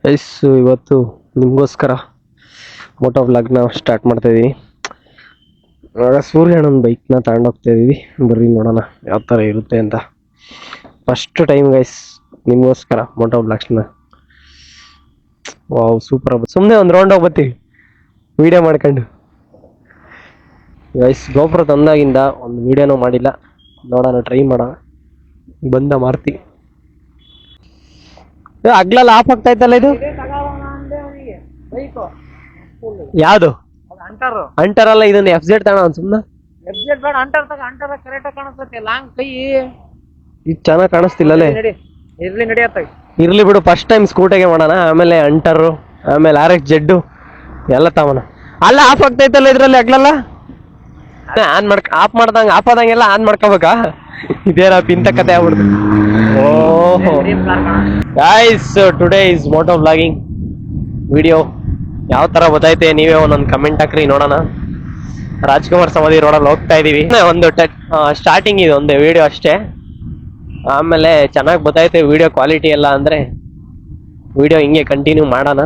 Guys ಇವತ್ತು ನಿಮಗೋಸ್ಕರ Moto ವ್ಲಾಗ್ನ ಸ್ಟಾರ್ಟ್ ಮಾಡ್ತಾ ಇದೀವಿ. ಇವಾಗ ಸೂರ್ಯಣ್ಣನ ಬೈಕ್ನ ತಗೊಂಡೋಗ್ತಾ ಇದೀವಿ. ಬರ್ರಿ ನೋಡೋಣ ಯಾವ ಥರ ಇರುತ್ತೆ ಅಂತ. ಫಸ್ಟ್ ಟೈಮ್ ಗೈಸ್ ನಿಮಗೋಸ್ಕರ ಮೋಟೋ ವ್ಲಾಗ್ಸ್ನ. Wow super. ಸುಮ್ಮನೆ ಒಂದು ರೌಂಡ್ ಹೋಗಿ ಬರ್ತೀವಿ ವಿಡಿಯೋ ಮಾಡ್ಕೊಂಡು. ಗೈಸ್ ಗೋಪುರ ತಂದಾಗಿಂದ ಒಂದು ವಿಡಿಯೋನೂ ಮಾಡಿಲ್ಲ. ನೋಡೋಣ, ಟ್ರೈ ಮಾಡೋಣ, ಬಂದ ಮಾರ್ತಿ. ಅಗ್ಲೆಲ್ಲ ಆಫ್ ಆಗ್ತಾ ಇತ್ತಲ್ಲ ಇದು ಯಾವ್ದು ಅಂಟರ್ ಅಲ್ಲ, ಇದನ್ನ ಎಫ್ ಜೆಡ್ ತಗೋಣ ಸುಮ್ನ. ಇದು ಚೆನ್ನಾಗಿ ಕಾಣಿಸ್ತಿಲ್ಲಲೇ. ಇರ್ಲಿ ಬಿಡು, ಫಸ್ಟ್ ಟೈಮ್ ಸ್ಕೂಟಿಗೆ ಮಾಡೋಣ, ಆಮೇಲೆ ಅಂಟರ್, ಆಮೇಲೆ RX-Z ಎಲ್ಲ ತಗೋಣ. ಅಲ್ಲ ಆಫ್ ಆಗ್ತಾ ಇತ್ತಲ್ಲ ಇದ್ರಲ್ಲಿ ಅಗ್ಲಲ್ಲ. ಆಫ್ ಆದಂಗೆಲ್ಲ ಆನ್ ಮಾಡ್ಕೋಬೇಕಾ? ಇದೇನಪ್ಪ ಇಂಥ ಕತೆ ಆಗ್ಬಿಡ್ತು. ಓಹೋ guys, today is moto vlogging video. ಯಾವ ತರ ಗೊತ್ತೈತೆ ನೀವೇ ಒಂದೊಂದು ಕಮೆಂಟ್ ಹಾಕ್ರಿ ನೋಡೋಣ. ರಾಜ್ಕುಮಾರ್ ಸಮಾಧಿ ರೋಡಲ್ಲಿ ಹೋಗ್ತಾ ಇದೀವಿ. ಒಂದು ಸ್ಟಾರ್ಟಿಂಗ್ ಇದೆ, ಒಂದು ವಿಡಿಯೋ ಅಷ್ಟೇ. ಆಮೇಲೆ ಚೆನ್ನಾಗಿ ಗೊತ್ತೈತೆ ವಿಡಿಯೋ ಕ್ವಾಲಿಟಿ ಎಲ್ಲ ಅಂದ್ರೆ ವಿಡಿಯೋ ಹಿಂಗೆ ಕಂಟಿನ್ಯೂ ಮಾಡೋಣ.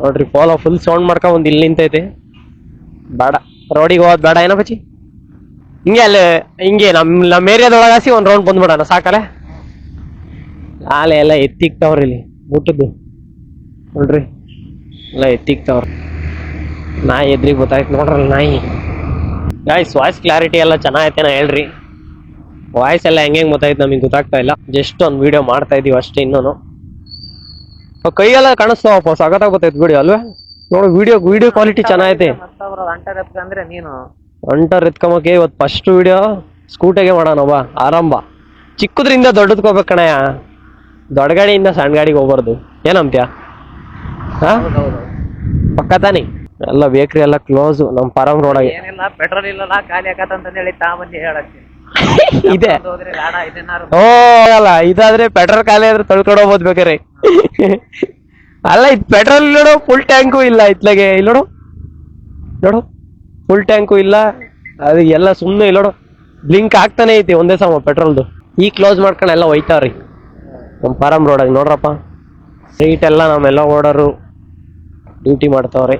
ನೋಡ್ರಿ, ಫಾಲೋ ಫುಲ್ ಸೌಂಡ್ ಮಾಡ್ಕೊಂಡ್ ಒಂದು ಇಲ್ಲಿ ನಿಂತೈತೆ. ಬೇಡ, ರೋಡಿಗೆ ಹೋಗೋದು ಬೇಡ ಏನೋ ಬಚ್ಚಿ. ಹಿಂಗೆ ಅಲ್ಲಿ ಹಿಂಗೆ ನಮ್ಮ ಏರಿಯಾದೊಳಗೆ ಹಾಸಿ ಒಂದು ರೌಂಡ್ ಬಂದ್ಬಿಡೋಣ ಸಾಕಲ್ಲ. ಆಲೆ ಎಲ್ಲ ಎತ್ತಿಕ್ತಾವ್ರಿ ಇಲ್ಲಿ ಊಟದ್ದು. ನೋಡ್ರಿ ಎಲ್ಲ ಎತ್ತಿಕ್ತಾವ್ರ. ನಾಯಿ ಎದ್ರಿಗೆ ಗೊತ್ತಾಯ್ತು ನೋಡ್ರಲ್ಲ ನಾಯಿ. ಗಾಯ್ಸ್ ವಾಯ್ಸ್ ಕ್ಲಾರಿಟಿ ಎಲ್ಲ ಚೆನ್ನಾಗೈತೆ ನಾ ಹೇಳ್ರಿ. ವಾಯ್ಸ್ ಎಲ್ಲ ಹೆಂಗೆ ಗೊತ್ತಾಯ್ತು ನಮಗೆ ಗೊತ್ತಾಗ್ತಾ ಇಲ್ಲ. ಜಸ್ಟ್ ಒಂದು ವಿಡಿಯೋ ಮಾಡ್ತಾ ಇದೀವಿ ಅಷ್ಟೇ. ಇನ್ನೂ ಕೈಯೆಲ್ಲ ಕಾಣಿಸ್ತಾವಪ್ಪ, ಸಗತ್ತಾಗ ಗೊತ್ತಾಯ್ತು ವಿಡಿಯೋ ಅಲ್ವೇ. ನೋಡು ವಿಡಿಯೋ ಕ್ವಾಲಿಟಿ ಚೆನ್ನಾಗೈತೆ. ಅಂಟರ್ ಎತ್ಕೊಂಬಕ್ಕೆ ಇವತ್ತು ಫಸ್ಟ್ ವಿಡಿಯೋ ಸ್ಕೂಟಿಗೆ ಮಾಡೋಣವ. ಆರಂಭ ಚಿಕ್ಕದ್ರಿಂದ ದೊಡ್ಡದ್ಕೋಬೇಕು ಕಣಯ್ಯ. ದೊಡ್ಡ ಗಾಡಿಯಿಂದ ಸಣ್ಣ ಗಾಡಿಗೆ ಹೋಗ್ಬಾರ್ದು. ಏನಂತ್ಯ? ಹಾ ಪಕ್ಕ ತಾನಿ. ಎಲ್ಲ ಬೇಕ್ರಿ ಎಲ್ಲ ಕ್ಲೋಸ್ ನಮ್ಮ ಪರಂ ರೋಡಾಗೆ. ಪೆಟ್ರೋಲ್ ಇಲ್ಲ, ಖಾಲಿ ಆಗತ್ತಂತ ಹೇಳಿ ತಾಂಬಂದು ಹೇಳಕ್ಕೆ ಇದೆ. ಓ ಅಲ್ಲ, ಇದಾದ್ರೆ ಪೆಟ್ರೋಲ್ ಖಾಲಿ ಆದ್ರೆ ತೊಳ್ಕೊಂಡು ಹೋಗ್ಬೋದು ಬೇಕಾರೆ. ಅಲ್ಲ ಇದು ಪೆಟ್ರೋಲ್ ನೋಡು, ಫುಲ್ ಟ್ಯಾಂಕು ಇಲ್ಲ ಇತ್ಲಾಗೆ. ಇಲ್ಲಿ ನೋಡು ಫುಲ್ ಟ್ಯಾಂಕು ಇಲ್ಲ. ಅದು ಎಲ್ಲ ಸುಮ್ಮನೆ ಇಲ್ಲ ನೋಡು, ಬ್ಲಿಂಕ್ ಆಗ್ತಾನೆ ಐತಿ ಒಂದೇ ಸಮ ಪೆಟ್ರೋಲ್ದು. ಈ ಕ್ಲೋಸ್ ಮಾಡ್ಕೊಂಡು ಎಲ್ಲ ಹೋಯ್ತಾವ್ರಿ ನಮ್ಮ ಫಾರಂ ರೋಡಾಗಿ. ನೋಡ್ರಪ್ಪ ಸ್ಟ್ರೀಟ್ ಎಲ್ಲ ನಮ್ಮೆಲ್ಲ ಓಡೋರು ಡ್ಯೂಟಿ ಮಾಡ್ತಾವ್ರಿ.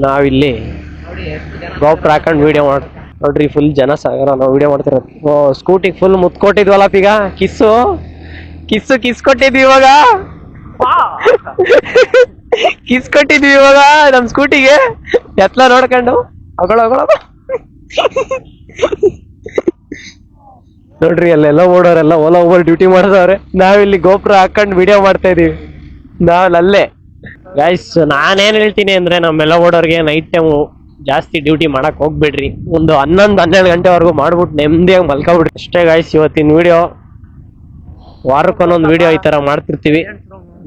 ನಾವಿಲ್ಲಿ ಗೋಪುರ ಹಾಕೊಂಡು ವಿಡಿಯೋ ನೋಡ್ರಿ, ಫುಲ್ ಜನ ಸಾಗರ ನಾವು ವಿಡಿಯೋ ಮಾಡ್ತಿರೋದು. ಓ ಸ್ಕೂಟಿಗೆ ಫುಲ್ ಮುತ್ತು ಕೊಟ್ಟಿದ್ವಲ್ಲಪ್ಪ. ಈಗ ಕಿಸ್ ಕೊಟ್ಟಿದ್ವಿ ಇವಾಗ. ಕಿಸ್ ಕೊಟ್ಟಿದ್ವಿ ಇವಾಗ ನಮ್ ಸ್ಕೂಟಿಗೆ. ಎತ್ಲ ನೋಡ್ಕೊಂಡು ನೋಡ್ರಿ ಅಲ್ಲೆಲ್ಲ ಓಡೋರೆಲ್ಲ ಓಲಾ ಓವರ್ ಡ್ಯೂಟಿ ಮಾಡ್ದವ್ರೆ. ನಾವಿಲ್ಲಿ ಗೋಪುರ ಹಾಕೊಂಡು ವಿಡಿಯೋ ಮಾಡ್ತಾ ಇದೀವಿ. ನಾವಲ್ಲೇ ಗೈಸ್, ನಾನೇನ್ ಹೇಳ್ತೀನಿ ಅಂದ್ರೆ ನಮ್ಮೆಲ್ಲ ಓಡೋರ್ಗೆ ನೈಟ್ ಟೈಮು ಜಾಸ್ತಿ ಡ್ಯೂಟಿ ಮಾಡಕ್ ಹೋಗ್ಬೇಡ್ರಿ. ಒಂದು 11-12 ಗಂಟೆವರೆಗೂ ಮಾಡ್ಬಿಟ್ಟು ನೆಮ್ಮದಿಯಾಗಿ ಮಲ್ಕೊಬಿಡ್ರಿ ಅಷ್ಟೇ ಗೈಸ್. ಇವತ್ತಿನ ವಿಡಿಯೋ ವಾರಕ್ಕೊಂದೊಂದು ವಿಡಿಯೋ ಈ ತರ ಮಾಡ್ತಿರ್ತೀವಿ.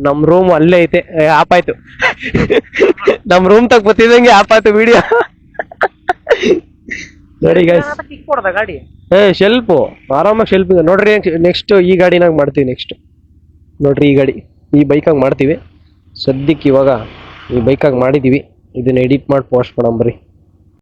ನಮ್ ರೂಮ್ ಅಲ್ಲೇ ಐತೆ. ಆಪ್ ಆಯ್ತು ನಮ್ ರೂಮ್ ತಗ ಬತ್ತಿದಂಗೆ ಆಪ್ ಆಯ್ತು ವಿಡಿಯೋ. ನೋಡಿ ಗೈಸ್, ಶೆಲ್ಫು ಆರಾಮಾಗಿ ಶೆಲ್ಫ್ ಇದೆ ನೋಡ್ರಿ. ನೆಕ್ಸ್ಟ್ ಈ ಗಾಡಿನಾಗ ಮಾಡ್ತೀವಿ. ನೆಕ್ಸ್ಟ್ ನೋಡ್ರಿ, ಈ ಗಾಡಿ ಈ ಬೈಕಾಗಿ ಮಾಡ್ತೀವಿ. ಸದ್ಯಕ್ಕೆ ಇವಾಗ ಈ ಬೈಕಾಗಿ ಮಾಡಿದೀವಿ. ಇದನ್ನ ಎಡಿಟ್ ಮಾಡಿ ಪೋಸ್ಟ್ ಮಾಡಂಬ್ರಿ.